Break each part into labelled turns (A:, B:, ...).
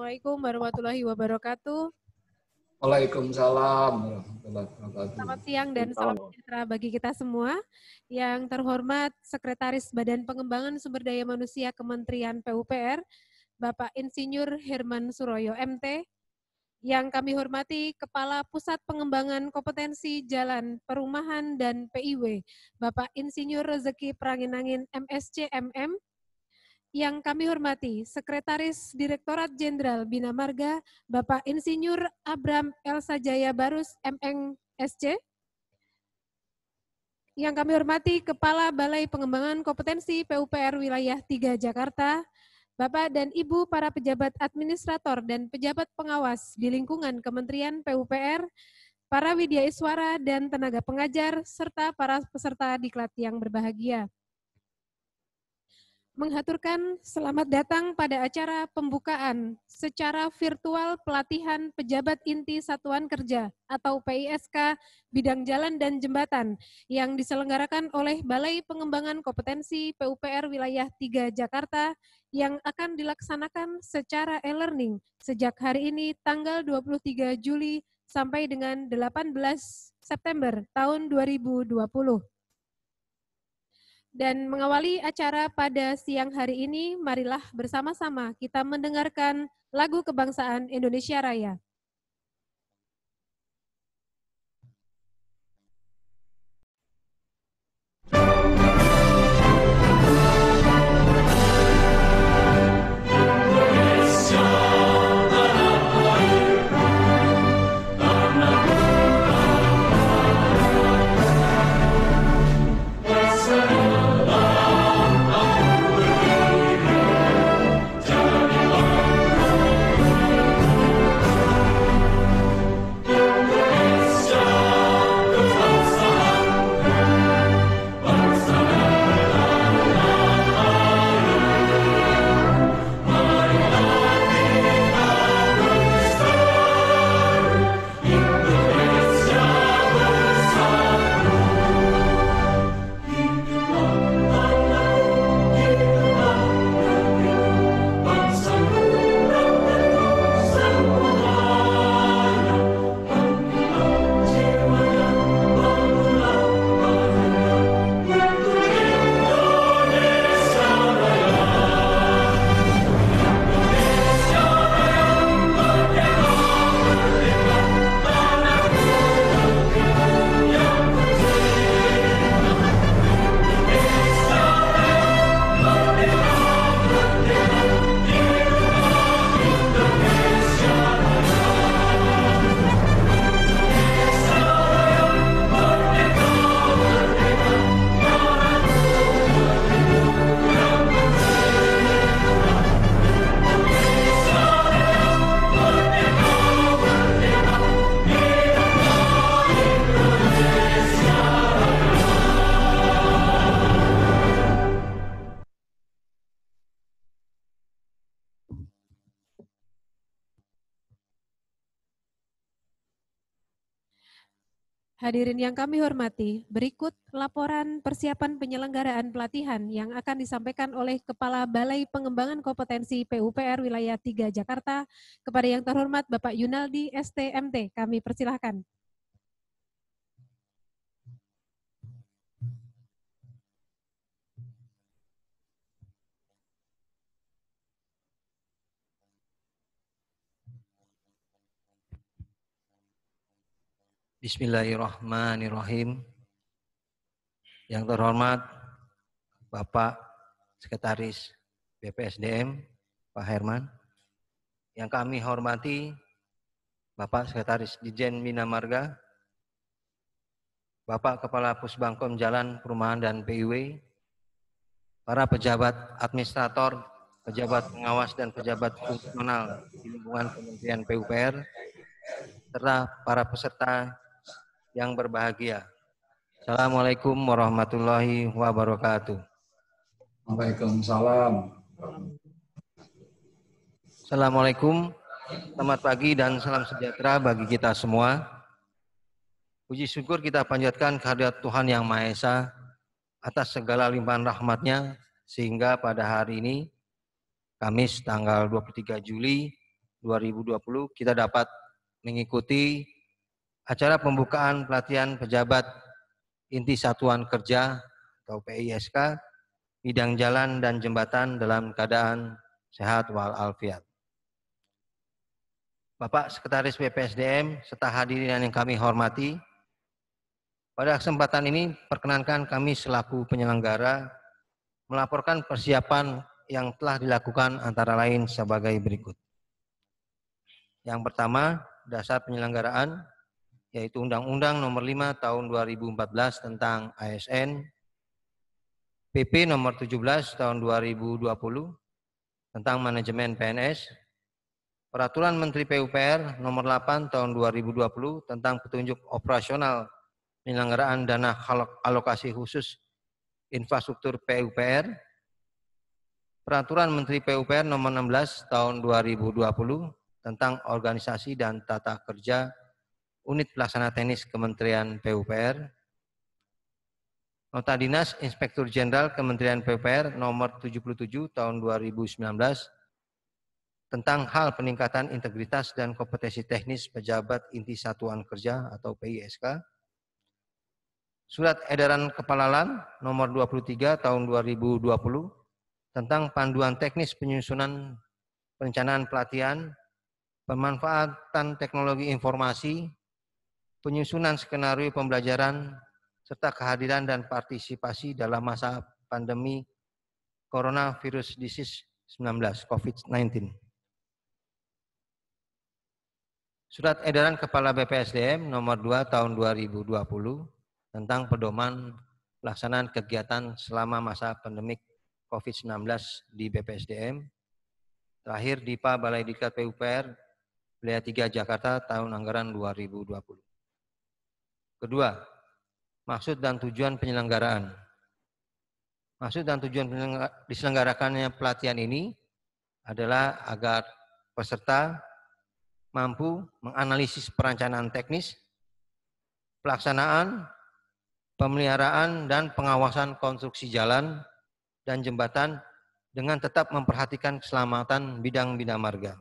A: Assalamualaikum warahmatullahi wabarakatuh.
B: Waalaikumsalam warahmatullahi wabarakatuh.
A: Selamat siang dan salam sejahtera bagi kita semua. Yang terhormat Sekretaris Badan Pengembangan Sumber Daya Manusia Kementerian PUPR, Bapak Insinyur Herman Suroyo MT. Yang kami hormati Kepala Pusat Pengembangan Kompetensi Jalan, Perumahan, dan PIW, Bapak Insinyur Rezeki Pranginangin MSc MM. Yang kami hormati Sekretaris Direktorat Jenderal Bina Marga, Bapak Insinyur Abram Elsa Jaya Barus MNSC. Yang kami hormati Kepala Balai Pengembangan Kompetensi PUPR Wilayah 3 Jakarta, Bapak dan Ibu para pejabat administrator dan pejabat pengawas di lingkungan Kementerian PUPR, para widyaiswara dan tenaga pengajar, serta para peserta diklat yang berbahagia. Menghaturkan selamat datang pada acara pembukaan secara virtual pelatihan pejabat inti Satuan Kerja atau PISK bidang jalan dan jembatan yang diselenggarakan oleh Balai Pengembangan Kompetensi PUPR Wilayah 3 Jakarta yang akan dilaksanakan secara e-learning sejak hari ini tanggal 23 Juli sampai dengan 18 September tahun 2020. Dan mengawali acara pada siang hari ini, marilah bersama-sama kita mendengarkan lagu kebangsaan Indonesia Raya. Hadirin yang kami hormati, berikut laporan persiapan penyelenggaraan pelatihan yang akan disampaikan oleh Kepala Balai Pengembangan Kompetensi PUPR Wilayah 3 Jakarta kepada yang terhormat Bapak Yunaldi STMT. Kami persilahkan.
C: Bismillahirrahmanirrahim. Yang terhormat Bapak Sekretaris BPSDM, Pak Herman. Yang kami hormati Bapak Sekretaris Dijen Bina Marga, Bapak Kepala Pusbangkom Jalan, Perumahan, dan PIW, para pejabat administrator, pejabat pengawas, dan pejabat fungsional di lingkungan Kementerian PUPR, serta para peserta yang berbahagia. Assalamualaikum warahmatullahi wabarakatuh.
B: Waalaikumsalam.
C: Assalamualaikum, selamat pagi dan salam sejahtera bagi kita semua. Puji syukur kita panjatkan kehadirat Tuhan Yang Maha Esa atas segala limpahan rahmat-Nya, sehingga pada hari ini, Kamis tanggal 23 Juli 2020 kita dapat mengikuti acara pembukaan pelatihan pejabat inti satuan kerja atau PISK bidang jalan dan jembatan dalam keadaan sehat walafiat. Bapak Sekretaris BPSDM serta hadirin yang kami hormati, pada kesempatan ini perkenankan kami selaku penyelenggara melaporkan persiapan yang telah dilakukan antara lain sebagai berikut. Yang pertama, dasar penyelenggaraan, yaitu Undang-Undang Nomor 5 Tahun 2014 tentang ASN, PP Nomor 17 Tahun 2020 tentang manajemen PNS, Peraturan Menteri PUPR Nomor 8 Tahun 2020 tentang petunjuk operasional penyelenggaraan dana alokasi khusus infrastruktur PUPR, Peraturan Menteri PUPR Nomor 16 Tahun 2020 tentang organisasi dan tata kerja Unit Pelaksana Teknis Kementerian PUPR, Nota Dinas Inspektur Jenderal Kementerian PUPR Nomor 77 Tahun 2019 tentang hal peningkatan integritas dan kompetensi teknis pejabat inti satuan kerja atau PISK, Surat Edaran Kepala LAN Nomor 23 Tahun 2020 tentang panduan teknis penyusunan perencanaan pelatihan, pemanfaatan teknologi informasi, penyusunan skenario pembelajaran, serta kehadiran dan partisipasi dalam masa pandemi Coronavirus Disease 19 COVID-19. Surat Edaran Kepala BPSDM Nomor 2 Tahun 2020 tentang pedoman pelaksanaan kegiatan selama masa pandemik COVID-19 di BPSDM. Terakhir DIPA Balai Diklat PUPR Wilayah 3 Jakarta tahun anggaran 2020. Kedua, maksud dan tujuan penyelenggaraan. Maksud dan tujuan diselenggarakannya pelatihan ini adalah agar peserta mampu menganalisis perencanaan teknis, pelaksanaan, pemeliharaan, dan pengawasan konstruksi jalan dan jembatan dengan tetap memperhatikan keselamatan bidang bina marga.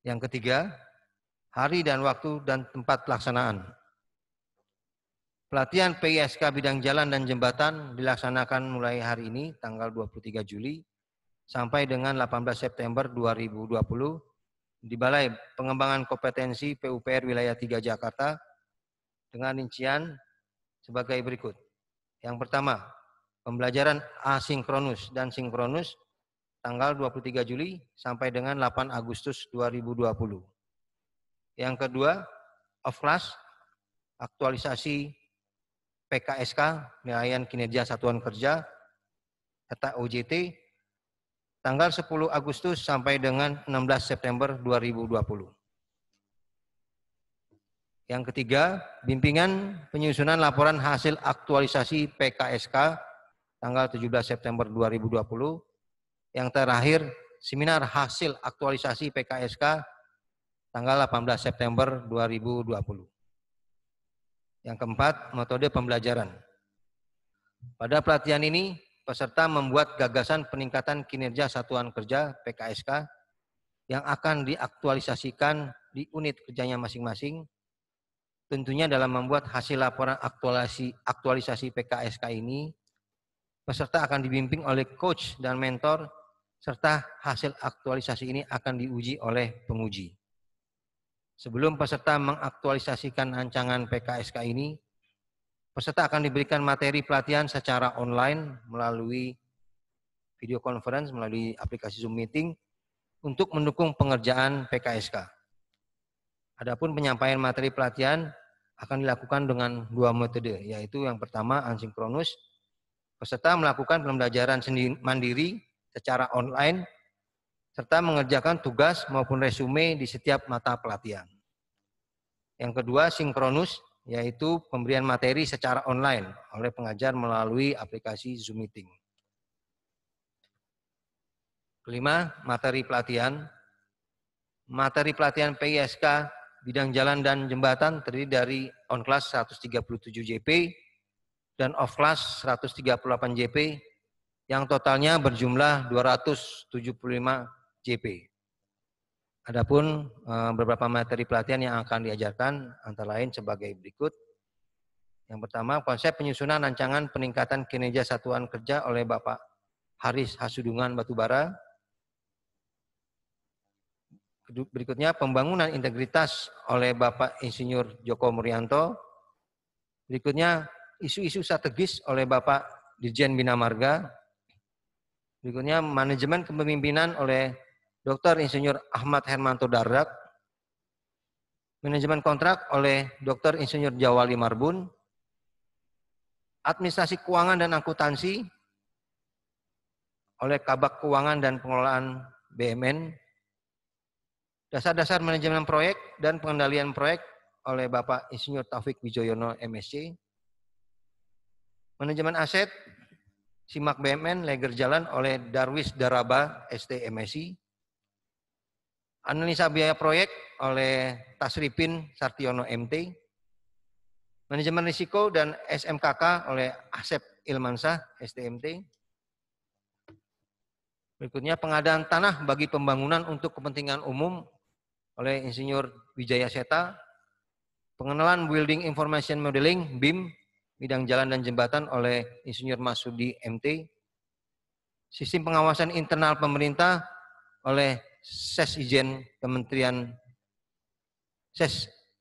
C: Yang ketiga, hari dan waktu dan tempat pelaksanaan. Pelatihan PISK bidang jalan dan jembatan dilaksanakan mulai hari ini tanggal 23 Juli sampai dengan 18 September 2020 di Balai Pengembangan Kompetensi PUPR Wilayah 3 Jakarta dengan rincian sebagai berikut. Yang pertama, pembelajaran asinkronus dan sinkronus tanggal 23 Juli sampai dengan 8 Agustus 2020. Yang kedua, off class, aktualisasi PKSK, penilaian kinerja satuan kerja, serta OJT, tanggal 10 Agustus sampai dengan 16 September 2020. Yang ketiga, bimbingan penyusunan laporan hasil aktualisasi PKSK, tanggal 17 September 2020. Yang terakhir, seminar hasil aktualisasi PKSK, tanggal 18 September 2020. Yang keempat, metode pembelajaran. Pada pelatihan ini, peserta membuat gagasan peningkatan kinerja satuan kerja PKSK yang akan diaktualisasikan di unit kerjanya masing-masing. Tentunya dalam membuat hasil laporan aktualisasi PKSK ini, peserta akan dibimbing oleh coach dan mentor, serta hasil aktualisasi ini akan diuji oleh penguji. Sebelum peserta mengaktualisasikan rancangan PKSK ini, peserta akan diberikan materi pelatihan secara online melalui video conference, melalui aplikasi Zoom Meeting untuk mendukung pengerjaan PKSK. Adapun penyampaian materi pelatihan akan dilakukan dengan dua metode, yaitu yang pertama asinkronus, peserta melakukan pembelajaran mandiri secara online, serta mengerjakan tugas maupun resume di setiap mata pelatihan. Yang kedua, sinkronus, yaitu pemberian materi secara online oleh pengajar melalui aplikasi Zoom Meeting. Kelima, materi pelatihan. Materi pelatihan PISK bidang jalan dan jembatan terdiri dari on class 137 JP dan off class 138 JP yang totalnya berjumlah 275 JP. Adapun beberapa materi pelatihan yang akan diajarkan antara lain sebagai berikut. Yang pertama, konsep penyusunan rancangan peningkatan kinerja satuan kerja oleh Bapak Haris Hasudungan Batubara. Berikutnya, pembangunan integritas oleh Bapak Insinyur Joko Murianto. Berikutnya, isu-isu strategis oleh Bapak Dirjen Bina Marga. Berikutnya, manajemen kepemimpinan oleh Dr. Insinyur Ahmad Hermanto Dardak. Manajemen kontrak oleh Dr. Insinyur Jawali Marbun. Administrasi keuangan dan akuntansi oleh Kabak Keuangan dan Pengelolaan BUMN. Dasar-dasar manajemen proyek dan pengendalian proyek oleh Bapak Insinyur Taufik Wijoyono MSc. Manajemen aset Simak BUMN Leger Jalan oleh Darwis Daraba ST MSc. Analisa biaya proyek oleh Tasripin Sartiono MT. Manajemen risiko dan SMKK oleh Asep Ilmansah STMT. Berikutnya pengadaan tanah bagi pembangunan untuk kepentingan umum oleh Insinyur Wijaya Seta. Pengenalan Building Information Modeling BIM bidang jalan dan jembatan oleh Insinyur Masudi MT. Sistem pengawasan internal pemerintah oleh Sesijen Kementerian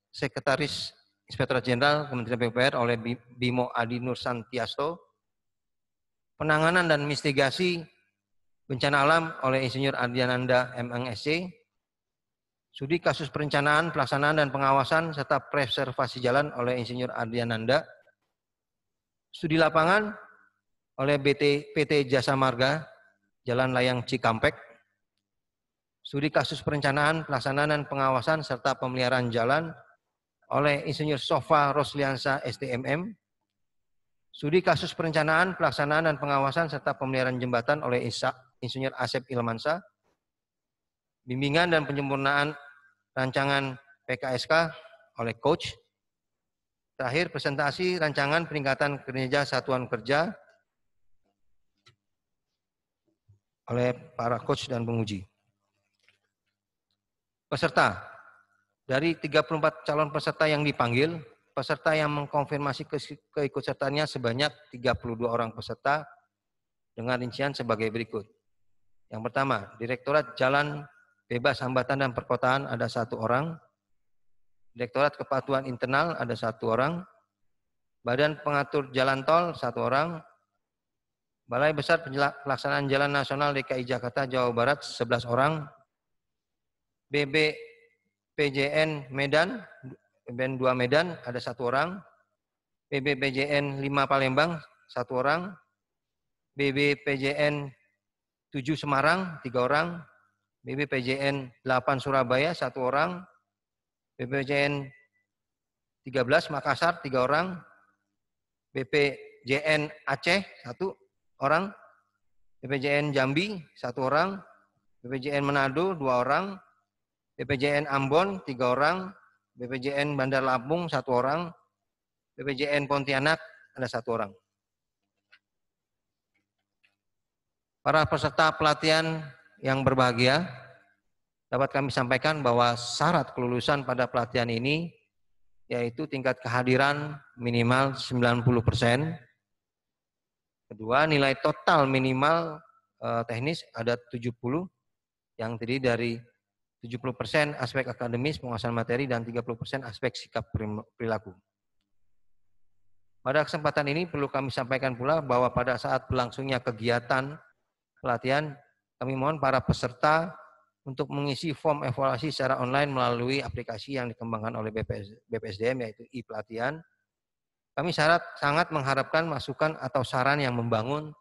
C: Sekretaris Inspektorat Jenderal Kementerian PUPR oleh Bimo Adi Nursantiasto. Penanganan dan mitigasi bencana alam oleh Insinyur Ardiananda MNSC. Studi kasus perencanaan, pelaksanaan dan pengawasan serta preservasi jalan oleh Insinyur Ardiananda. Studi lapangan oleh PT Jasa Marga Jalan Layang Cikampek. Studi kasus perencanaan, pelaksanaan dan pengawasan serta pemeliharaan jalan oleh Insinyur Sofa Rosliansa STMM. Studi kasus perencanaan, pelaksanaan dan pengawasan serta pemeliharaan jembatan oleh Insinyur Asep Ilmansa. Bimbingan dan penyempurnaan rancangan PKSK oleh Coach. Terakhir, presentasi rancangan peningkatan kinerja satuan kerja oleh para coach dan penguji. Peserta, dari 34 calon peserta yang dipanggil, peserta yang mengkonfirmasi keikutsertaannya sebanyak 32 orang peserta dengan rincian sebagai berikut. Yang pertama, Direktorat Jalan Bebas Hambatan dan Perkotaan ada 1 orang. Direktorat Kepatuhan Internal ada 1 orang. Badan Pengatur Jalan Tol 1 orang. Balai Besar Pelaksanaan Jalan Nasional DKI Jakarta Jawa Barat 11 orang. BBPJN Medan, BPN 2 Medan ada 1 orang. BBPJN 5 Palembang 1 orang. BBPJN 7 Semarang 3 orang. BBPJN 8 Surabaya 1 orang. BPJN 13 Makassar 3 orang. BPJN Aceh 1 orang. BPJN Jambi 1 orang. BPJN Manado 2 orang. BPJN Ambon 3 orang. BPJN Bandar Lampung 1 orang. BPJN Pontianak ada 1 orang. Para peserta pelatihan yang berbahagia, dapat kami sampaikan bahwa syarat kelulusan pada pelatihan ini yaitu tingkat kehadiran minimal 90%. Kedua, nilai total minimal teknis ada 70 yang terdiri dari 70% aspek akademis, penguasaan materi, dan 30% aspek sikap perilaku. Pada kesempatan ini perlu kami sampaikan pula bahwa pada saat berlangsungnya kegiatan pelatihan, kami mohon para peserta untuk mengisi form evaluasi secara online melalui aplikasi yang dikembangkan oleh BPSDM yaitu e-pelatihan. Kami sangat mengharapkan masukan atau saran yang membangun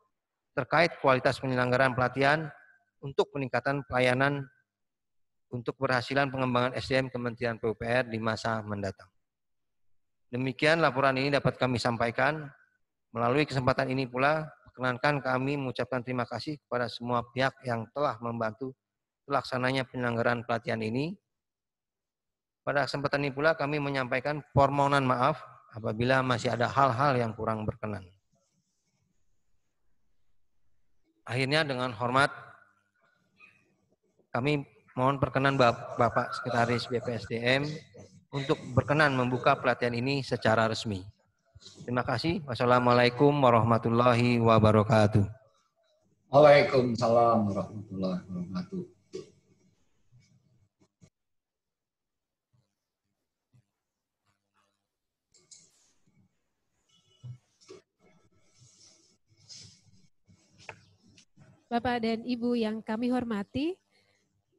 C: terkait kualitas penyelenggaraan pelatihan untuk peningkatan pelayanan untuk keberhasilan pengembangan SDM Kementerian PUPR di masa mendatang. Demikian laporan ini dapat kami sampaikan. Melalui kesempatan ini pula, perkenankan kami mengucapkan terima kasih kepada semua pihak yang telah membantu pelaksananya penyelenggaraan pelatihan ini. Pada kesempatan ini pula kami menyampaikan permohonan maaf apabila masih ada hal-hal yang kurang berkenan. Akhirnya dengan hormat kami Mohon perkenan Bapak Sekretaris BPSDM untuk berkenan membuka pelatihan ini secara resmi. Terima kasih. Wassalamualaikum warahmatullahi wabarakatuh.
B: Waalaikumsalam warahmatullahi wabarakatuh.
A: Bapak dan Ibu yang kami hormati,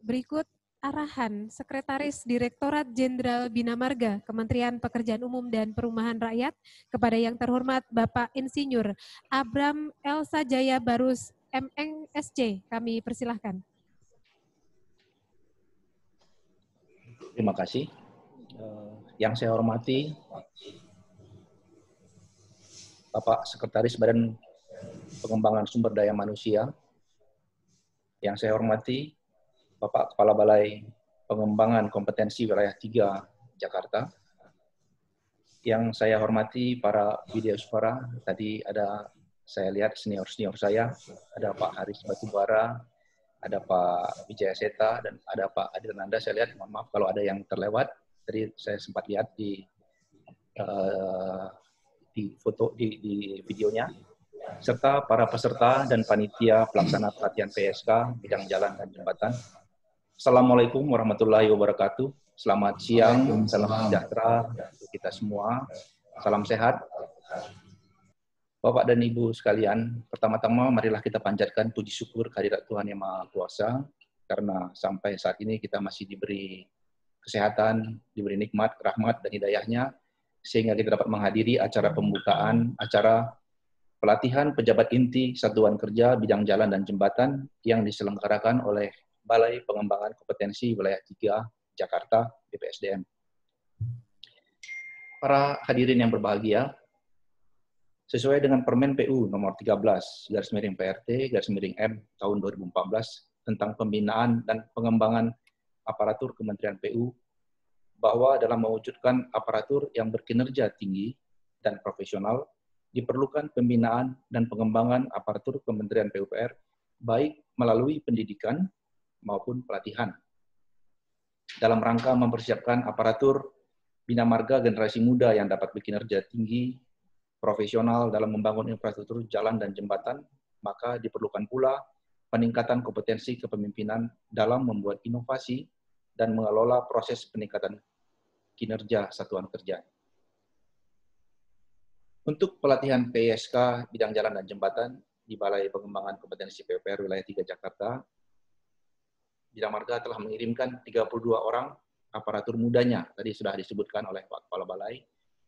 A: berikut arahan Sekretaris Direktorat Jenderal Bina Marga Kementerian Pekerjaan Umum dan Perumahan Rakyat kepada yang terhormat Bapak Insinyur Abram Elsa Jaya Barus MNSC. Kami persilahkan.
D: Terima kasih. Yang saya hormati Bapak Sekretaris Badan Pengembangan Sumber Daya Manusia. Yang saya hormati Bapak Kepala Balai Pengembangan Kompetensi Wilayah 3 Jakarta. Yang saya hormati para wideosuara, tadi ada saya lihat senior-senior saya, ada Pak Haris Batubara, ada Pak Wijaya Seta, dan ada Pak Adilananda. Saya lihat, mohon maaf kalau ada yang terlewat. Tadi saya sempat lihat di foto di videonya, serta para peserta dan panitia pelaksana pelatihan PSK bidang jalan dan jembatan. Assalamualaikum warahmatullahi wabarakatuh. Selamat siang, salam sejahtera untuk kita semua. Salam sehat. Bapak dan Ibu sekalian, pertama-tama marilah kita panjatkan puji syukur kehadirat Tuhan Yang Maha Kuasa, karena sampai saat ini kita masih diberi kesehatan, diberi nikmat, rahmat, dan hidayahnya, sehingga kita dapat menghadiri acara pembukaan, acara pelatihan pejabat inti Satuan Kerja Bidang Jalan dan Jembatan yang diselenggarakan oleh Balai Pengembangan Kompetensi Wilayah 3 Jakarta, BPSDM. Para hadirin yang berbahagia, sesuai dengan Permen PU nomor 13/PRT/M tahun 2014 tentang pembinaan dan pengembangan aparatur Kementerian PU, bahwa dalam mewujudkan aparatur yang berkinerja tinggi dan profesional, diperlukan pembinaan dan pengembangan aparatur Kementerian PUPR, baik melalui pendidikan maupun pelatihan. Dalam rangka mempersiapkan aparatur bina marga generasi muda yang dapat berkinerja tinggi, profesional dalam membangun infrastruktur jalan dan jembatan, maka diperlukan pula peningkatan kompetensi kepemimpinan dalam membuat inovasi dan mengelola proses peningkatan kinerja satuan kerja. Untuk pelatihan PSK bidang jalan dan jembatan di Balai Pengembangan Kompetensi PUPR Wilayah 3 Jakarta, Bidang Marga telah mengirimkan 32 orang aparatur mudanya, tadi sudah disebutkan oleh Pak Kepala Balai,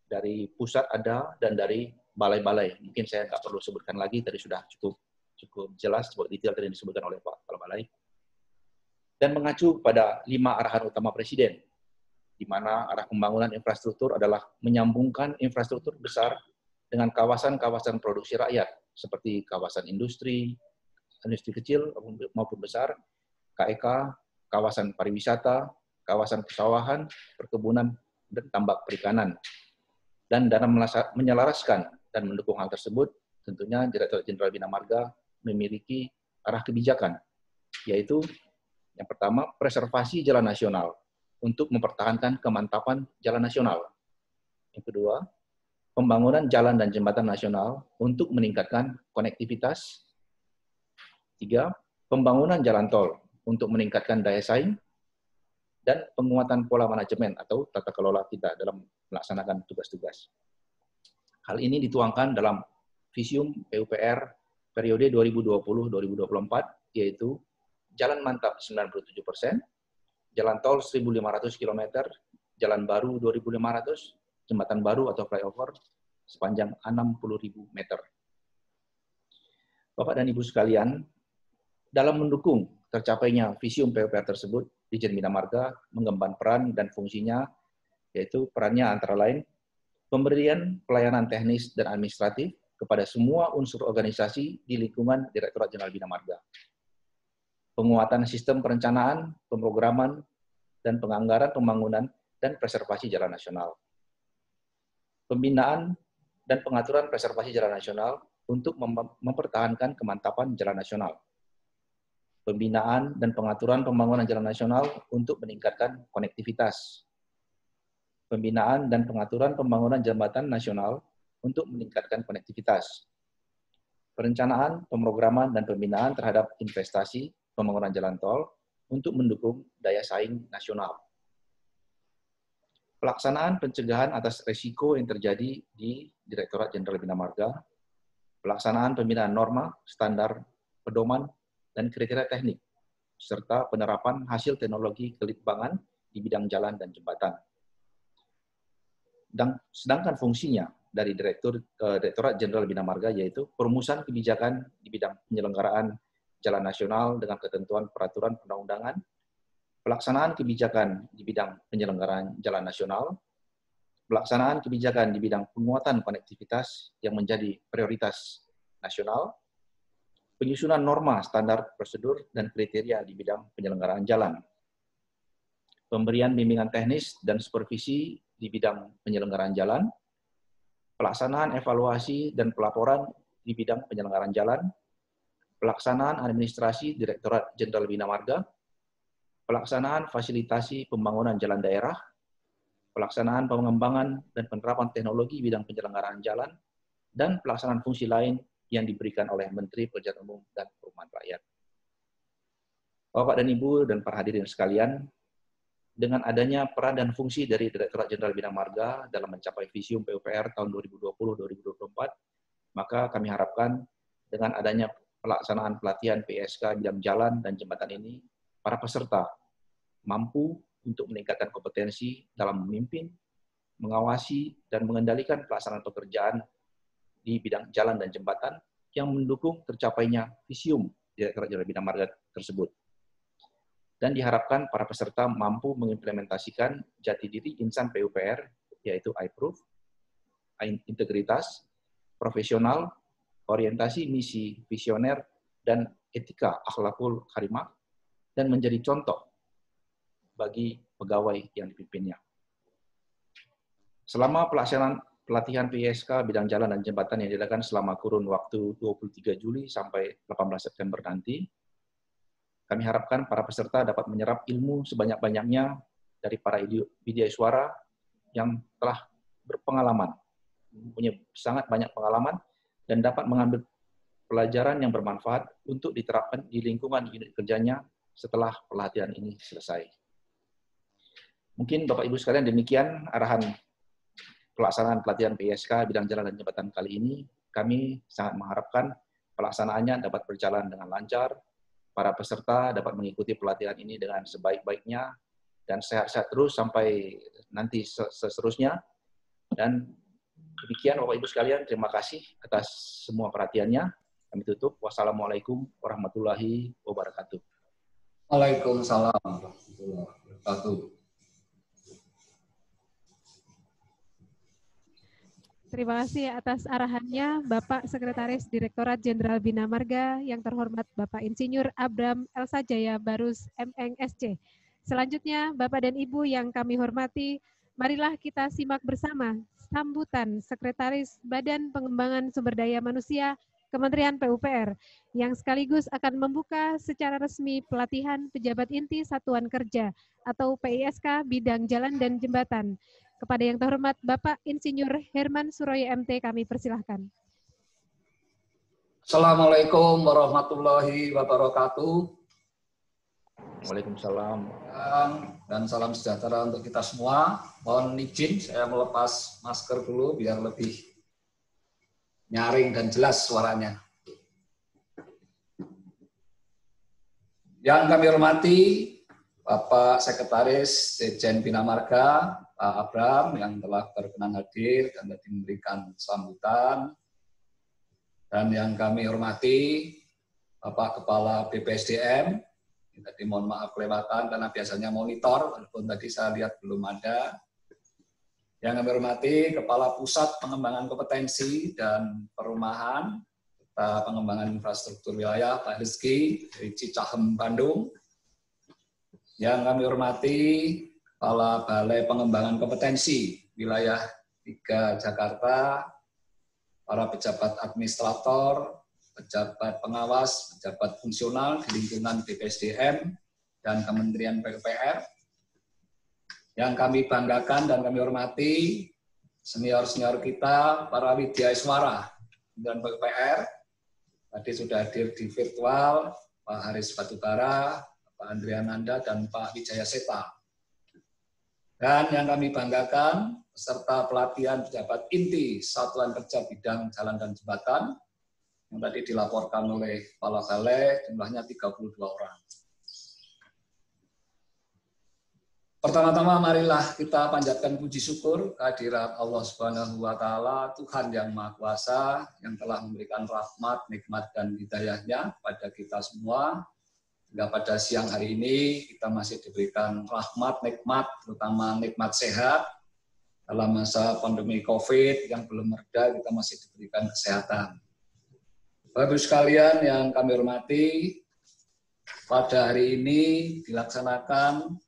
D: dari pusat ada dan dari balai-balai. Mungkin saya nggak perlu sebutkan lagi, tadi sudah cukup jelas, cukup detail tadi disebutkan oleh Pak Kepala Balai. Dan mengacu pada 5 arahan utama Presiden, di mana arah pembangunan infrastruktur adalah menyambungkan infrastruktur besar dengan kawasan-kawasan produksi rakyat, seperti kawasan industri kecil maupun besar, KEK, kawasan pariwisata, kawasan pesawahan, perkebunan, dan tambak perikanan. Dan dalam menyelaraskan dan mendukung hal tersebut, tentunya Direktorat Jenderal Bina Marga memiliki arah kebijakan, yaitu yang pertama, preservasi jalan nasional untuk mempertahankan kemantapan jalan nasional. Yang kedua, pembangunan jalan dan jembatan nasional untuk meningkatkan konektivitas. 3, pembangunan jalan tol untuk meningkatkan daya saing. Dan penguatan pola manajemen atau tata kelola kita dalam melaksanakan tugas-tugas. Hal ini dituangkan dalam Visium PUPR periode 2020-2024, yaitu jalan mantap 97%, jalan tol 1.500 km, jalan baru 2.500, jembatan baru atau flyover sepanjang 60.000 meter. Bapak dan Ibu sekalian, dalam mendukung tercapainya Visium PUPR tersebut, Ditjen Bina Marga mengemban peran dan fungsinya, yaitu perannya antara lain pemberian pelayanan teknis dan administratif kepada semua unsur organisasi di lingkungan Direktorat Jenderal Bina Marga, penguatan sistem perencanaan, pemrograman, dan penganggaran pembangunan dan preservasi jalan nasional, pembinaan dan pengaturan preservasi jalan nasional untuk mempertahankan kemantapan jalan nasional, pembinaan dan pengaturan pembangunan jalan nasional untuk meningkatkan konektivitas, pembinaan dan pengaturan pembangunan jembatan nasional untuk meningkatkan konektivitas, perencanaan, pemrograman, dan pembinaan terhadap investasi pembangunan jalan tol untuk mendukung daya saing nasional. Pelaksanaan pencegahan atas risiko yang terjadi di Direktorat Jenderal Bina Marga, pelaksanaan pembinaan norma, standar, pedoman, dan kriteria teknik, serta penerapan hasil teknologi kelitbangan di bidang jalan dan jembatan. Dan sedangkan fungsinya dari Direktorat Jenderal Bina Marga yaitu perumusan kebijakan di bidang penyelenggaraan jalan nasional dengan ketentuan peraturan perundang-undangan, pelaksanaan kebijakan di bidang penyelenggaraan jalan nasional, pelaksanaan kebijakan di bidang penguatan konektivitas yang menjadi prioritas nasional, penyusunan norma, standar, prosedur, dan kriteria di bidang penyelenggaraan jalan, pemberian bimbingan teknis dan supervisi di bidang penyelenggaraan jalan, pelaksanaan evaluasi dan pelaporan di bidang penyelenggaraan jalan, pelaksanaan administrasi Direktorat Jenderal Bina Marga, pelaksanaan fasilitasi pembangunan jalan daerah, pelaksanaan pengembangan dan penerapan teknologi bidang penyelenggaraan jalan, dan pelaksanaan fungsi lain yang diberikan oleh Menteri Pekerjaan Umum dan Perumahan Rakyat. Bapak dan Ibu dan para hadirin sekalian, dengan adanya peran dan fungsi dari Direktorat Jenderal Bina Marga dalam mencapai Visium PUPR tahun 2020-2024, maka kami harapkan dengan adanya pelaksanaan pelatihan PSK bidang jalan dan jembatan ini, para peserta mampu untuk meningkatkan kompetensi dalam memimpin, mengawasi, dan mengendalikan pelaksanaan pekerjaan di bidang jalan dan jembatan yang mendukung tercapainya Visium Direktorat Jenderal Bina Marga tersebut. Dan diharapkan para peserta mampu mengimplementasikan jati diri insan PUPR, yaitu I-Proof, integritas, profesional, orientasi misi visioner, dan etika akhlakul karimah, dan menjadi contoh bagi pegawai yang dipimpinnya. Selama pelaksanaan pelatihan PSK bidang jalan dan jembatan yang dilakukan selama kurun waktu 23 Juli sampai 18 September nanti, kami harapkan para peserta dapat menyerap ilmu sebanyak-banyaknya dari para widya suara yang telah berpengalaman, punya sangat banyak pengalaman, dan dapat mengambil pelajaran yang bermanfaat untuk diterapkan di lingkungan unit kerjanya setelah pelatihan ini selesai. Mungkin Bapak Ibu sekalian demikian arahan pelaksanaan pelatihan PSK bidang jalan dan jembatan kali ini. Kami sangat mengharapkan pelaksanaannya dapat berjalan dengan lancar, para peserta dapat mengikuti pelatihan ini dengan sebaik-baiknya, dan sehat-sehat terus sampai nanti seterusnya. Dan demikian Bapak Ibu sekalian, terima kasih atas semua perhatiannya. Kami tutup. Wassalamualaikum warahmatullahi wabarakatuh.
B: Waalaikumsalam warahmatullahi wabarakatuh.
A: Terima kasih atas arahannya Bapak Sekretaris Direktorat Jenderal Bina Marga yang terhormat Bapak Insinyur Abram Elsa Jaya Barus MNSC. Selanjutnya Bapak dan Ibu yang kami hormati, marilah kita simak bersama sambutan Sekretaris Badan Pengembangan Sumber Daya Manusia Kementerian PUPR yang sekaligus akan membuka secara resmi pelatihan pejabat inti Satuan Kerja atau PISK bidang jalan dan jembatan. Kepada yang terhormat Bapak Insinyur Herman Suroyo MT kami persilahkan.
B: Assalamualaikum warahmatullahi wabarakatuh.
D: Waalaikumsalam.
B: Dan salam sejahtera untuk kita semua. Mohon izin saya melepas masker dulu biar lebih nyaring dan jelas suaranya. Yang kami hormati Bapak Sekretaris Dirjen Bina Marga, Pak Abram yang telah berkenan hadir dan tadi memberikan sambutan. Dan yang kami hormati Bapak Kepala BPSDM, tadi mohon maaf kelewatan karena biasanya monitor, walaupun tadi saya lihat belum ada. Yang kami hormati Kepala Pusat Pengembangan Kompetensi dan Perumahan, serta Pengembangan Infrastruktur Wilayah, Pak Rizky dari Cicahem, Bandung. Yang kami hormati Kepala Balai Pengembangan Kompetensi Wilayah 3 Jakarta, para pejabat administrator, pejabat pengawas, pejabat fungsional di lingkungan BPSDM dan Kementerian PUPR. Yang kami banggakan dan kami hormati senior-senior kita, para widyaswara dan PUPR. Tadi sudah hadir di virtual, Pak Haris Batubara, Pak Andriananda, dan Pak Wijaya Seta. Dan yang kami banggakan, peserta pelatihan pejabat inti Satuan Kerja Bidang Jalan dan Jembatan, yang tadi dilaporkan oleh Kepala Balai, jumlahnya 32 orang. Pertama-tama marilah kita panjatkan puji syukur kehadirat Allah Subhanahu wa taala, Tuhan yang Maha Kuasa yang telah memberikan rahmat, nikmat dan hidayahnya pada kita semua. Hingga pada siang hari ini kita masih diberikan rahmat, nikmat, terutama nikmat sehat. Dalam masa pandemi COVID yang belum mereda, kita masih diberikan kesehatan. Bapak Ibu sekalian yang kami hormati, pada hari ini dilaksanakan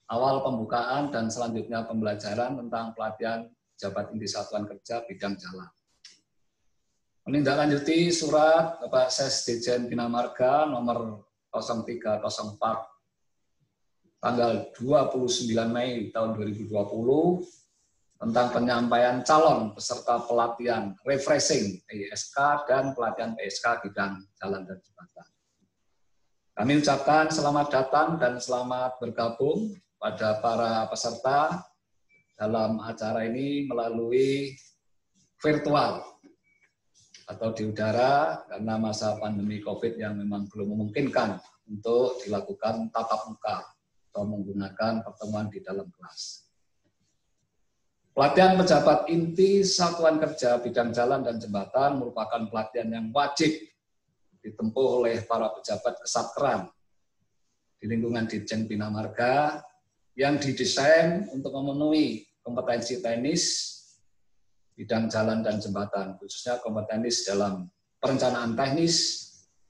B: awal pembukaan dan selanjutnya pembelajaran tentang pelatihan pejabat inti Satuan Kerja Bidang Jalan. Menindaklanjuti surat Bapak Ses Dirjen Bina Marga nomor 0304 tanggal 29 Mei tahun 2020 tentang penyampaian calon peserta pelatihan refreshing PSK dan pelatihan PSK bidang jalan dan jembatan. Kami ucapkan selamat datang dan selamat bergabung pada para peserta dalam acara ini melalui virtual atau di udara karena masa pandemi COVID yang memang belum memungkinkan untuk dilakukan tatap muka atau menggunakan pertemuan di dalam kelas. Pelatihan pejabat inti Satuan Kerja Bidang Jalan dan Jembatan merupakan pelatihan yang wajib ditempuh oleh para pejabat kesatkeran di lingkungan Ditjen Bina Marga yang didesain untuk memenuhi kompetensi teknis bidang jalan dan jembatan, khususnya kompetensi dalam perencanaan teknis,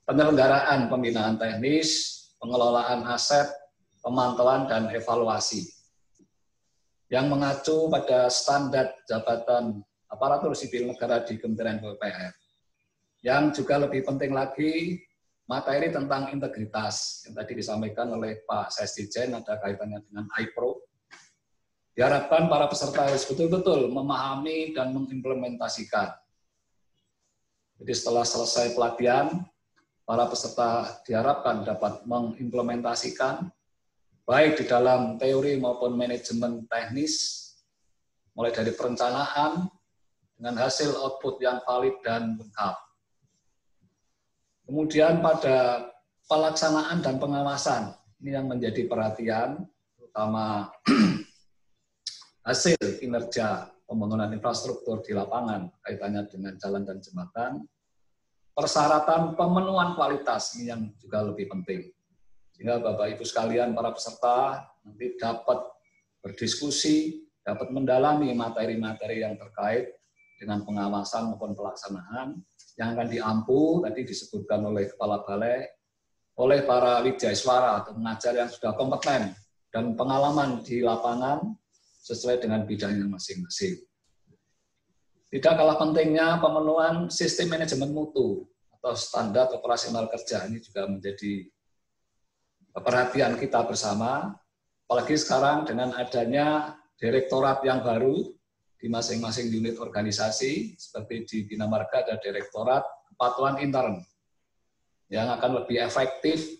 B: penyelenggaraan pembinaan teknis, pengelolaan aset, pemantauan dan evaluasi, yang mengacu pada standar jabatan aparatur sipil negara di Kementerian PUPR. Yang juga lebih penting lagi, materi tentang integritas yang tadi disampaikan oleh Pak Sesdijen ada kaitannya dengan iPro. Diharapkan para peserta harus betul-betul memahami dan mengimplementasikan. Jadi setelah selesai pelatihan, para peserta diharapkan dapat mengimplementasikan baik di dalam teori maupun manajemen teknis, mulai dari perencanaan dengan hasil output yang valid dan lengkap. Kemudian pada pelaksanaan dan pengawasan, ini yang menjadi perhatian, terutama hasil kinerja pembangunan infrastruktur di lapangan kaitannya dengan jalan dan jembatan, persyaratan pemenuhan kualitas ini yang juga lebih penting. Sehingga Bapak Ibu sekalian para peserta nanti dapat berdiskusi, dapat mendalami materi-materi yang terkait dengan pengawasan maupun pelaksanaan yang akan diampu, tadi disebutkan oleh Kepala Balai, oleh para widyaswara atau pengajar yang sudah kompeten dan pengalaman di lapangan sesuai dengan bidangnya masing-masing. Tidak kalah pentingnya pemenuhan sistem manajemen mutu atau standar operasional kerja, ini juga menjadi perhatian kita bersama, apalagi sekarang dengan adanya direktorat yang baru di masing-masing unit organisasi, seperti di Bina Marga ada direktorat kepatuhan intern, yang akan lebih efektif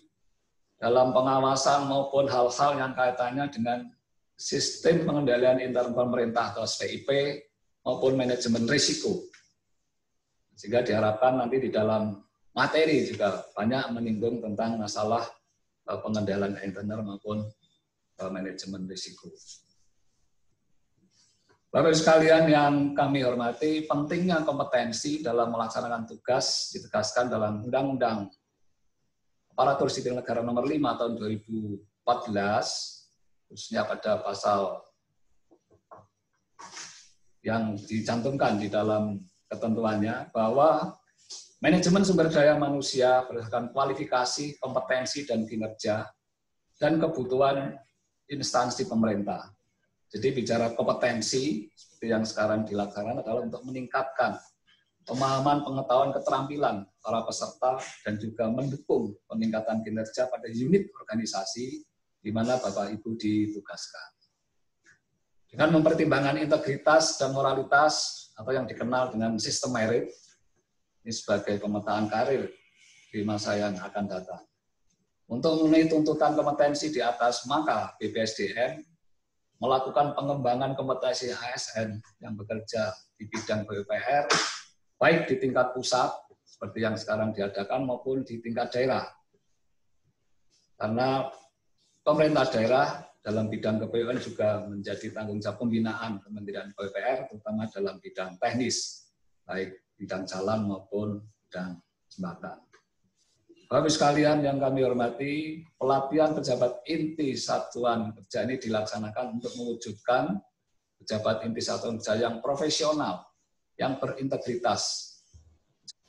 B: dalam pengawasan maupun hal-hal yang kaitannya dengan sistem pengendalian intern pemerintah atau SPIP maupun manajemen risiko. Sehingga diharapkan nanti di dalam materi juga banyak menyinggung tentang masalah pengendalian internal maupun manajemen risiko. Bapak-Ibu sekalian yang kami hormati, pentingnya kompetensi dalam melaksanakan tugas ditegaskan dalam Undang-Undang Aparatur Sipil Negara Nomor 5 tahun 2014, khususnya pada pasal yang dicantumkan di dalam ketentuannya bahwa manajemen sumber daya manusia berdasarkan kualifikasi, kompetensi, dan kinerja, dan kebutuhan instansi pemerintah. Jadi bicara kompetensi, seperti yang sekarang dilaksanakan adalah untuk meningkatkan pemahaman, pengetahuan, keterampilan para peserta, dan juga mendukung peningkatan kinerja pada unit organisasi di mana Bapak Ibu ditugaskan. Dengan mempertimbangkan integritas dan moralitas atau yang dikenal dengan sistem merit, ini sebagai pemetaan karir di masa yang akan datang. Untuk memenuhi tuntutan kompetensi di atas, maka BPSDM melakukan pengembangan kompetensi ASN yang bekerja di bidang PUPR, baik di tingkat pusat, seperti yang sekarang diadakan, maupun di tingkat daerah. Karena pemerintah daerah dalam bidang KPUN juga menjadi tanggung jawab pembinaan Kementerian PUPR, terutama dalam bidang teknis, baik bidang jalan maupun bidang jembatan. Bapak sekalian yang kami hormati, pelatihan pejabat inti satuan kerja ini dilaksanakan untuk mewujudkan pejabat inti satuan kerja yang profesional, yang berintegritas.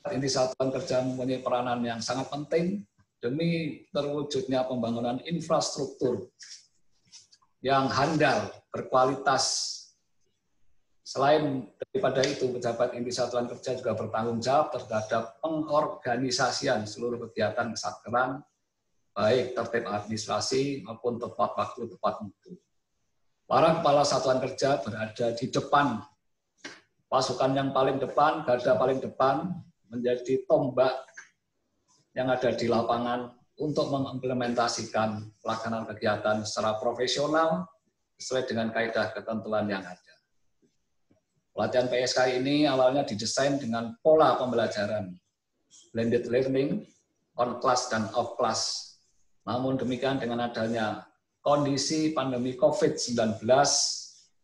B: Inti satuan kerja mempunyai peranan yang sangat penting demi terwujudnya pembangunan infrastruktur yang handal, berkualitas. Selain daripada itu, pejabat inti satuan kerja juga bertanggung jawab terhadap pengorganisasian seluruh kegiatan kesatkeran, baik tertib administrasi maupun tepat waktu, tepat mutu. Para kepala satuan kerja berada di depan, pasukan yang paling depan, garda paling depan, menjadi tombak yang ada di lapangan untuk mengimplementasikan pelaksanaan kegiatan secara profesional sesuai dengan kaidah ketentuan yang ada. Pelatihan PSK ini awalnya didesain dengan pola pembelajaran blended learning, on class dan off class. Namun demikian dengan adanya kondisi pandemi COVID-19,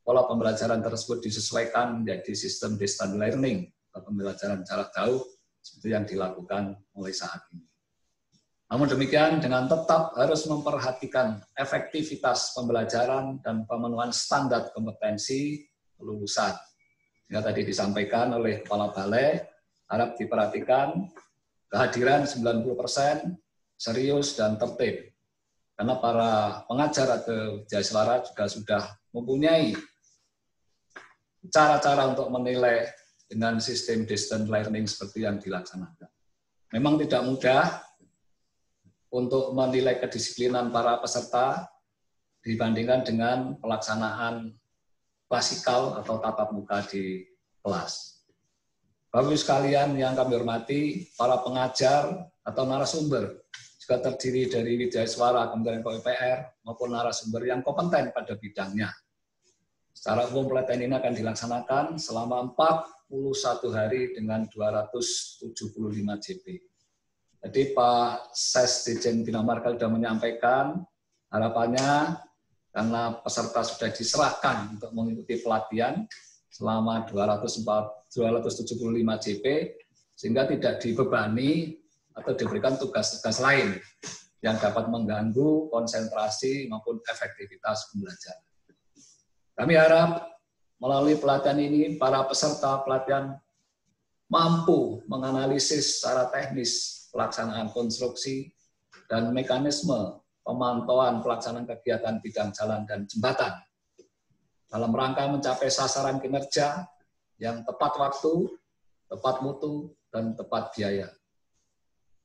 B: pola pembelajaran tersebut disesuaikan menjadi sistem distance learning atau pembelajaran jarak jauh seperti yang dilakukan mulai saat ini. Namun demikian dengan tetap harus memperhatikan efektivitas pembelajaran dan pemenuhan standar kompetensi kelulusan. Yang tadi disampaikan oleh Kepala Balai, harap diperhatikan kehadiran 90%, serius dan tertib. Karena para pengajar atau Jaiswara juga sudah mempunyai cara-cara untuk menilai dengan sistem distance learning seperti yang dilaksanakan. Memang tidak mudah untuk menilai kedisiplinan para peserta dibandingkan dengan pelaksanaan klasikal atau tatap muka di kelas. Bapak Ibu sekalian yang kami hormati, para pengajar atau narasumber juga terdiri dari Wijaiswara Kementerian PUPR maupun narasumber yang kompeten pada bidangnya. Secara umum pelatihan ini akan dilaksanakan selama 41 hari dengan 275 JP. Jadi Pak Ses Dirjen Bina Marga sudah menyampaikan harapannya karena peserta sudah diserahkan untuk mengikuti pelatihan selama 275 JP, sehingga tidak dibebani atau diberikan tugas-tugas lain yang dapat mengganggu konsentrasi maupun efektivitas pembelajaran. Kami harap melalui pelatihan ini, para peserta pelatihan mampu menganalisis secara teknis pelaksanaan konstruksi dan mekanisme pemantauan pelaksanaan kegiatan bidang jalan dan jembatan dalam rangka mencapai sasaran kinerja yang tepat waktu, tepat mutu, dan tepat biaya.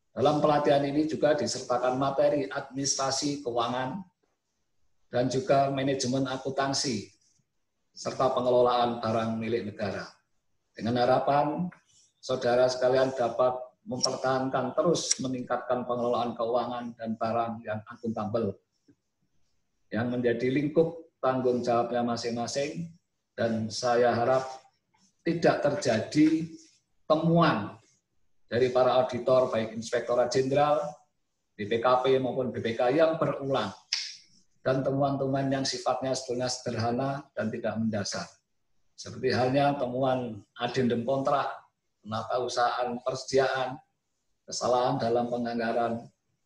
B: Dalam pelatihan ini juga disertakan materi administrasi keuangan dan juga manajemen akuntansi serta pengelolaan barang milik negara. Dengan harapan saudara sekalian dapat mempertahankan terus meningkatkan pengelolaan keuangan dan barang yang akuntabel yang menjadi lingkup tanggung jawabnya masing-masing, dan saya harap tidak terjadi temuan dari para auditor baik Inspektorat Jenderal, BPKP maupun BPK yang berulang dan temuan-temuan yang sifatnya sebetulnya sederhana dan tidak mendasar. Seperti halnya temuan adendum kontrak, penata usahaan persediaan, kesalahan dalam penganggaran,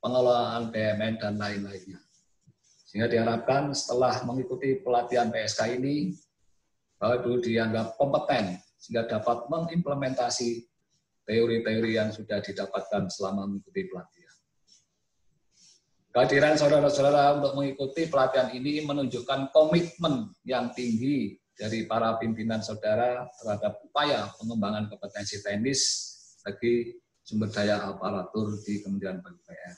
B: pengelolaan BUMN, dan lain-lainnya. Sehingga diharapkan setelah mengikuti pelatihan PSK ini, Bapak Ibu dianggap kompeten sehingga dapat mengimplementasi teori-teori yang sudah didapatkan selama mengikuti pelatihan. Kehadiran saudara-saudara untuk mengikuti pelatihan ini menunjukkan komitmen yang tinggi dari para pimpinan saudara terhadap upaya pengembangan kompetensi teknis bagi sumber daya aparatur di Kementerian PUPR.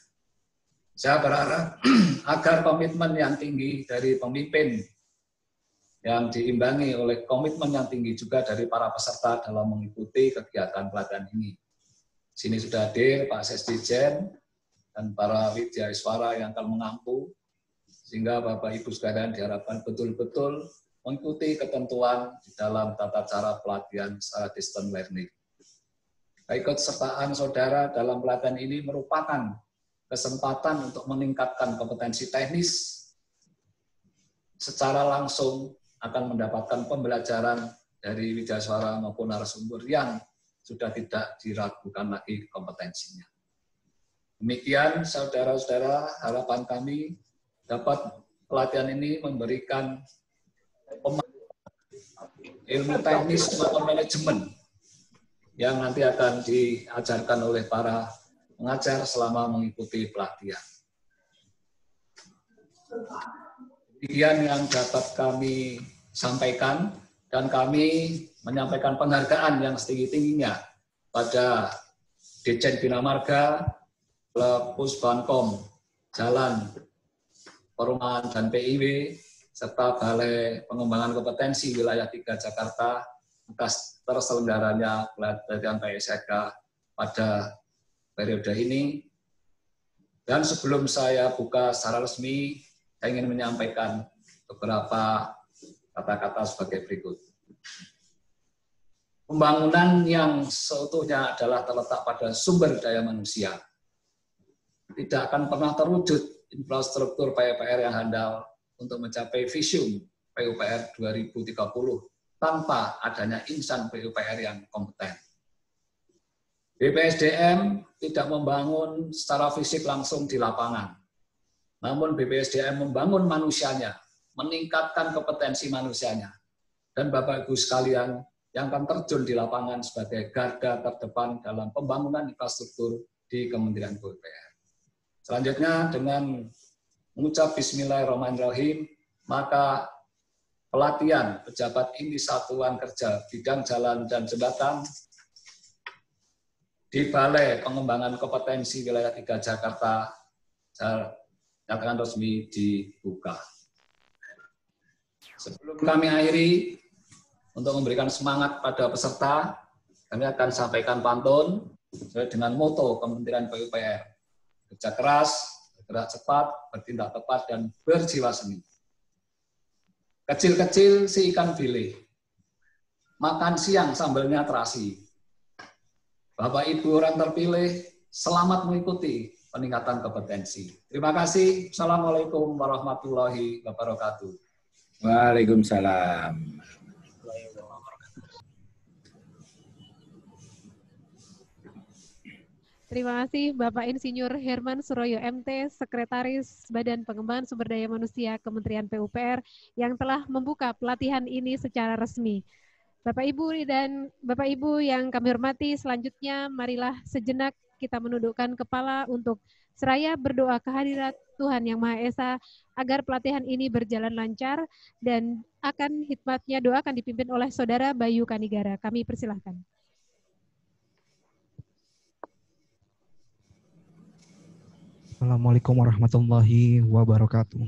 B: Saya berharap agar komitmen yang tinggi dari pemimpin yang diimbangi oleh komitmen yang tinggi juga dari para peserta dalam mengikuti kegiatan pelatihan ini. Di sini sudah hadir Pak Sesdijen dan para widyaswara yang akan mengampu, sehingga Bapak Ibu sekalian diharapkan betul-betul mengikuti ketentuan di dalam tata cara pelatihan secara distance learning. Keikutsertaan saudara dalam pelatihan ini merupakan kesempatan untuk meningkatkan kompetensi teknis secara langsung, akan mendapatkan pembelajaran dari widyaswara maupun narasumber yang sudah tidak diragukan lagi kompetensinya. Demikian saudara-saudara, harapan kami dapat pelatihan ini memberikan ilmu teknis maupun manajemen yang nanti akan diajarkan oleh para pengajar selama mengikuti pelatihan. Demikian yang dapat kami sampaikan, dan kami menyampaikan penghargaan yang setinggi-tingginya pada Ditjen Bina Marga, Pusbankom Jalan, Perumahan dan PIW, serta Balai Pengembangan Kompetensi Wilayah 3 Jakarta atas terselenggaranya pelatihan PSK pada periode ini. Dan sebelum saya buka secara resmi, saya ingin menyampaikan beberapa kata-kata sebagai berikut. Pembangunan yang seutuhnya adalah terletak pada sumber daya manusia. Tidak akan pernah terwujud infrastruktur PUPR yang handal untuk mencapai vision PUPR 2030 tanpa adanya insan PUPR yang kompeten. BPSDM tidak membangun secara fisik langsung di lapangan, namun BPSDM membangun manusianya, meningkatkan kompetensi manusianya. Dan Bapak Ibu sekalian yang akan terjun di lapangan sebagai garda terdepan dalam pembangunan infrastruktur di Kementerian PUPR. Selanjutnya dengan mengucap Bismillahirrahmanirrahim, maka pelatihan pejabat inti satuan kerja bidang jalan dan jembatan di Balai Pengembangan Kompetensi Wilayah 3 Jakarta nyatakan resmi dibuka. Sebelum kami akhiri, untuk memberikan semangat pada peserta, kami akan sampaikan pantun sesuai dengan moto Kementerian PUPR. Kerja keras, bergerak cepat, bertindak tepat, dan berjiwa seni. Kecil-kecil si ikan bilih, makan siang sambalnya terasi. Bapak Ibu orang terpilih, selamat mengikuti peningkatan kompetensi. Terima kasih. Assalamualaikum warahmatullahi wabarakatuh.
E: Waalaikumsalam.
A: Terima kasih Bapak Insinyur Herman Suroyo MT, Sekretaris Badan Pengembangan Sumber Daya Manusia Kementerian PUPR yang telah membuka pelatihan ini secara resmi. Bapak Ibu yang kami hormati, selanjutnya marilah sejenak kita menundukkan kepala untuk seraya berdoa kehadirat Tuhan Yang Maha Esa agar pelatihan ini berjalan lancar, dan akan hikmatnya doa akan dipimpin oleh Saudara Bayu Kanigara. Kami persilahkan.
F: Assalamualaikum warahmatullahi wabarakatuh.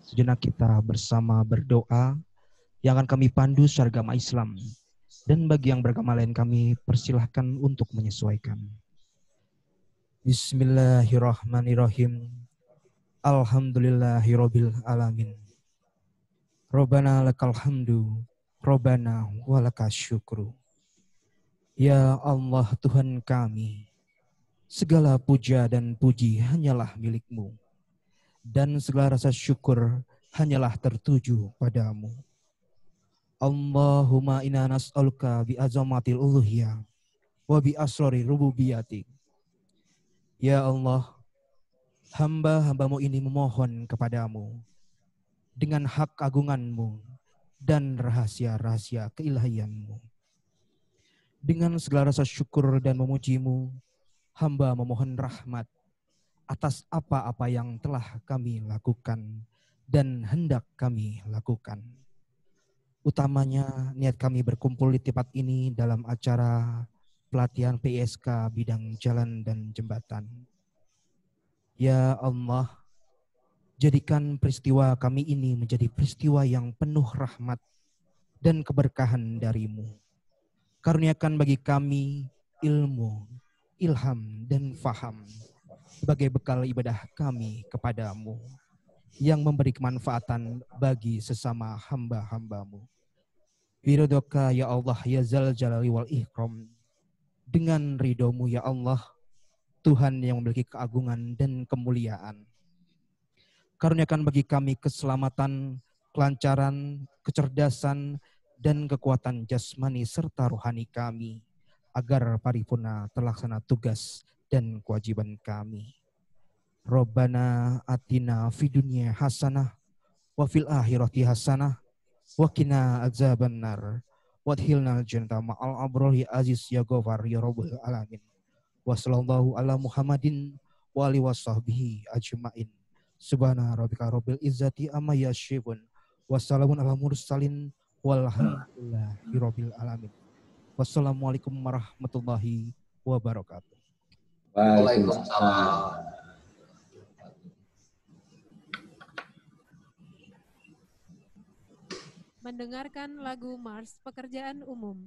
F: Sejenak kita bersama berdoa yang akan kami pandu secara agama Islam, dan bagi yang beragama lain kami persilahkan untuk menyesuaikan. Bismillahirrahmanirrahim. Alhamdulillahirabbil alamin. Rabbana lakal hamdu, Rabbana walakas syukru. Ya Allah Tuhan kami, segala puja dan puji hanyalah milik-Mu, dan segala rasa syukur hanyalah tertuju padamu. Allahumma inna nas'aluka bi azamatil uluhiyah wa bi asrari rububiyatik. Ya Allah, hamba-hambamu ini memohon kepadamu dengan hak agunganmu dan rahasia-rahasia keilahianmu. Dengan segala rasa syukur dan memujimu, hamba memohon rahmat atas apa-apa yang telah kami lakukan dan hendak kami lakukan. Utamanya niat kami berkumpul di tempat ini dalam acara pelatihan PSK bidang jalan dan jembatan. Ya Allah, jadikan peristiwa kami ini menjadi peristiwa yang penuh rahmat dan keberkahan dari-Mu. Karuniakan bagi kami ilmu, ilham, dan faham sebagai bekal ibadah kami kepadamu yang memberi kemanfaatan bagi sesama hamba-hambamu. Biridhoka ya Allah ya Zal Jalali wal Ikram. Dengan ridhomu ya Allah, Tuhan yang memiliki keagungan dan kemuliaan. Karuniakan bagi kami keselamatan, kelancaran, kecerdasan, dan kekuatan jasmani serta rohani kami, agar paripurna terlaksana tugas dan kewajiban kami. Rabbana atina fid dunya hasanah wa fil akhirati hasanah wa qina adzabannar wadkhilnal jannata ma'al abrari aziz ya ghafar ya rabbul alamin. Wa sallallahu ala Muhammadin wa alihi washabbihi ajmain. Subhana rabbika rabbil izzati amma yasifun wa salamun ala mursalin walhamdulillahi rabbil alamin. Wassalamualaikum warahmatullahi wabarakatuh.
B: Waalaikumsalam.
A: Mendengarkan lagu Mars Pekerjaan Umum.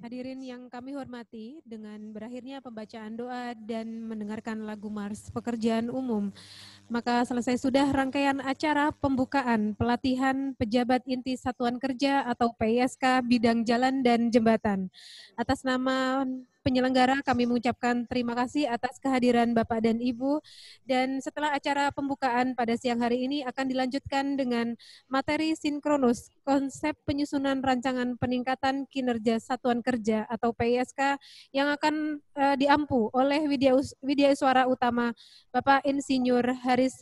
A: Hadirin yang kami hormati, dengan berakhirnya pembacaan doa dan mendengarkan lagu Mars Pekerjaan Umum, maka selesai sudah rangkaian acara pembukaan pelatihan pejabat inti Satuan Kerja atau PISK bidang jalan dan jembatan. Atas nama penyelenggara kami mengucapkan terima kasih atas kehadiran Bapak dan Ibu, dan setelah acara pembukaan pada siang hari ini akan dilanjutkan dengan materi sinkronus konsep penyusunan rancangan peningkatan kinerja Satuan Kerja atau PISK yang akan diampu oleh Widya Suara Utama Bapak Insinyur Haris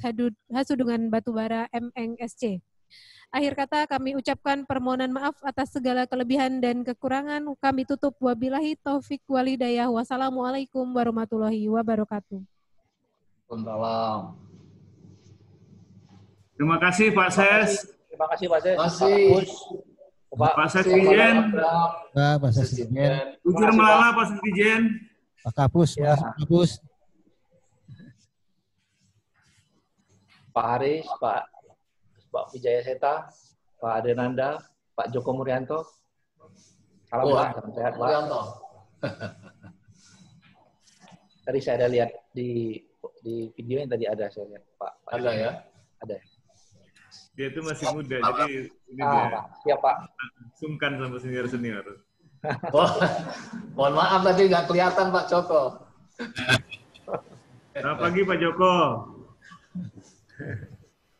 A: Hasudungan Batubara MNSC. Akhir kata kami ucapkan permohonan maaf atas segala kelebihan dan kekurangan. Kami tutup wabillahi taufik walhidayah. Wassalamualaikum warahmatullahi wabarakatuh.
B: Waalaikumsalam.
E: Terima kasih Pak Ses.
D: Terima kasih Pak Ses.
E: Pak Ses Dijen.
G: Pak Ses Dijen.
E: Ujur Melala Pak Ses Dijen.
G: Pak Kapus,
D: ya.
G: Pak Kapus.
D: Pak Haris, Pak Wijaya Seta, Pak Adenanda, Pak Joko Murianto. Salam Pak, salam sehat Pak. Tadi saya ada lihat di video yang tadi ada saya lihat Pak.
B: Ada ya?
D: Ada.
E: Dia itu masih muda, jadi ini dia.
D: Pak. Siap Pak.
E: Sungkan sama senior-senior.
B: Oh, mohon maaf tadi nggak kelihatan Pak Joko.
E: Selamat pagi Pak Joko.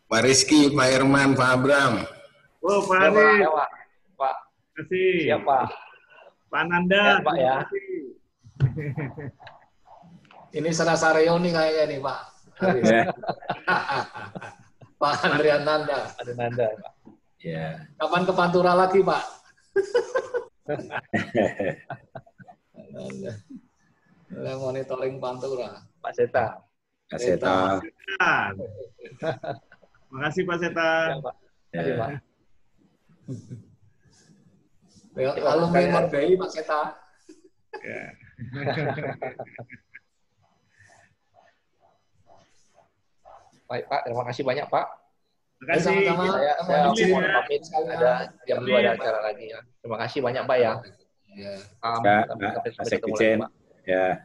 H: Pak Rizky, Pak Herman, Pak Abram.
E: Oh Pak Haris.
D: Pak.
E: Terima kasih.
D: Siap Pak.
E: Pak Nanda.
D: Ya, Pak ya.
B: Ini serasa reuni kayaknya nih Pak. Pak Andrian Nanda.
D: Ada Nanda, Pak.
H: Ya.
B: Kapan ke Pantura lagi Pak? Monitoring Pantura.
D: Pak Seta.
H: Pak Seta.
E: Makasih Pak Seta.
D: Ya, Pak. Terima Pak.
B: Alumni Morbi Pak Seta.
E: Ya.
D: Baik Pak, terima kasih banyak Pak.
E: Terima kasih.
D: Saya mohon pamit, ada jam 2 ada acara lagi ya. Terima kasih banyak Pak ya.
B: Ya.
H: Pak Sekjen. Ya.